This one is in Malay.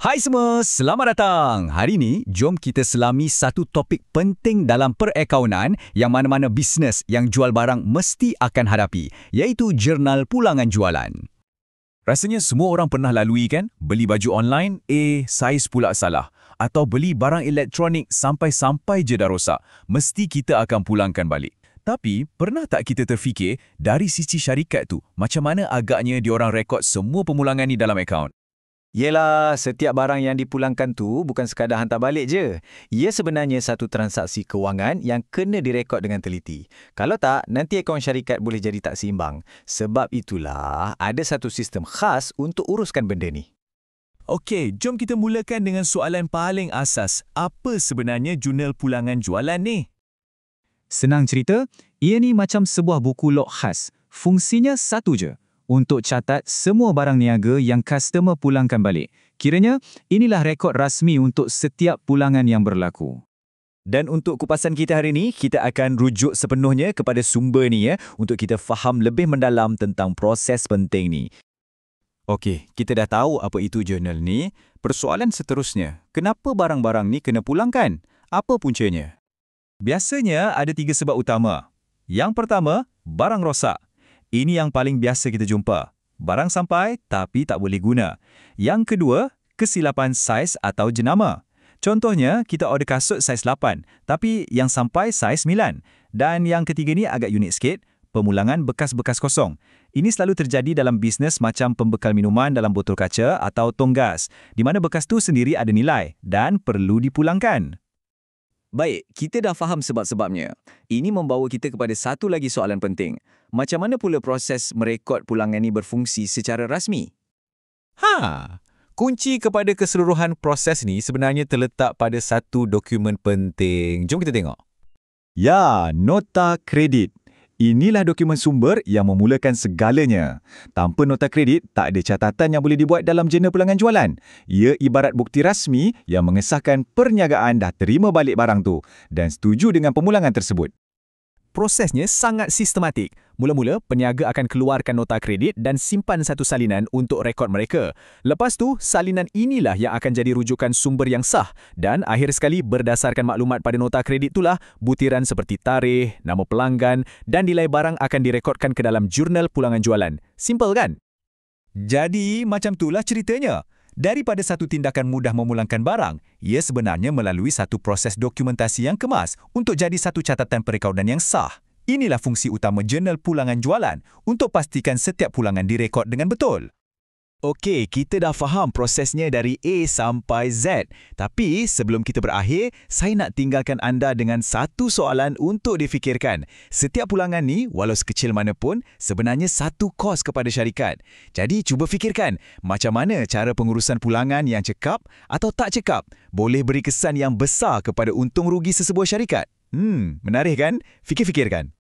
Hai semua, selamat datang. Hari ini, jom kita selami satu topik penting dalam perakaunan yang mana-mana bisnes yang jual barang mesti akan hadapi, iaitu jurnal pulangan jualan. Rasanya semua orang pernah lalui kan? Beli baju online, saiz pula salah. Atau beli barang elektronik sampai-sampai je dah rosak. Mesti kita akan pulangkan balik. Tapi, pernah tak kita terfikir dari sisi syarikat tu, macam mana agaknya diorang rekod semua pemulangan ni dalam akaun? Yelah, setiap barang yang dipulangkan tu bukan sekadar hantar balik je. Ia sebenarnya satu transaksi kewangan yang kena direkod dengan teliti. Kalau tak, nanti akaun syarikat boleh jadi tak seimbang. Sebab itulah, ada satu sistem khas untuk uruskan benda ni. Okey, jom kita mulakan dengan soalan paling asas. Apa sebenarnya jurnal pulangan jualan ni? Senang cerita, ia ni macam sebuah buku log khas. Fungsinya satu je, untuk catat semua barang niaga yang customer pulangkan balik. Kiranya, inilah rekod rasmi untuk setiap pulangan yang berlaku. Dan untuk kupasan kita hari ini, kita akan rujuk sepenuhnya kepada sumber ni untuk kita faham lebih mendalam tentang proses penting ni. Okey, kita dah tahu apa itu jurnal ni. Persoalan seterusnya, kenapa barang-barang ni kena pulangkan? Apa puncanya? Biasanya ada 3 sebab utama. Yang pertama, barang rosak. Ini yang paling biasa kita jumpa. Barang sampai tapi tak boleh guna. Yang kedua, kesilapan saiz atau jenama. Contohnya, kita order kasut saiz 8, tapi yang sampai saiz 9. Dan yang ketiga ni agak unik sikit, pemulangan bekas-bekas kosong. Ini selalu terjadi dalam bisnes macam pembekal minuman dalam botol kaca atau tong gas, di mana bekas tu sendiri ada nilai dan perlu dipulangkan. Baik, kita dah faham sebab-sebabnya. Ini membawa kita kepada satu lagi soalan penting. Macam mana pula proses merekod pulangan ini berfungsi secara rasmi? Kunci kepada keseluruhan proses ni sebenarnya terletak pada satu dokumen penting. Jom kita tengok. Ya, nota kredit. Inilah dokumen sumber yang memulakan segalanya. Tanpa nota kredit, tak ada catatan yang boleh dibuat dalam jurnal pulangan jualan. Ia ibarat bukti rasmi yang mengesahkan perniagaan dah terima balik barang tu dan setuju dengan pemulangan tersebut. Prosesnya sangat sistematik. Mula-mula, peniaga akan keluarkan nota kredit dan simpan satu salinan untuk rekod mereka. Lepas tu, salinan inilah yang akan jadi rujukan sumber yang sah. Dan akhir sekali, berdasarkan maklumat pada nota kredit itulah, butiran seperti tarikh, nama pelanggan dan nilai barang akan direkodkan ke dalam jurnal pulangan jualan. Simple kan? Jadi, macam itulah ceritanya. Daripada satu tindakan mudah memulangkan barang, ia sebenarnya melalui satu proses dokumentasi yang kemas untuk jadi satu catatan perakaunan yang sah. Inilah fungsi utama jurnal pulangan jualan untuk pastikan setiap pulangan direkod dengan betul. Okey, kita dah faham prosesnya dari A sampai Z. Tapi sebelum kita berakhir, saya nak tinggalkan anda dengan satu soalan untuk difikirkan. Setiap pulangan ni, walau sekecil mana pun, sebenarnya satu kos kepada syarikat. Jadi cuba fikirkan, macam mana cara pengurusan pulangan yang cekap atau tak cekap boleh beri kesan yang besar kepada untung rugi sesebuah syarikat? Menarik kan? Fikir-fikirkan.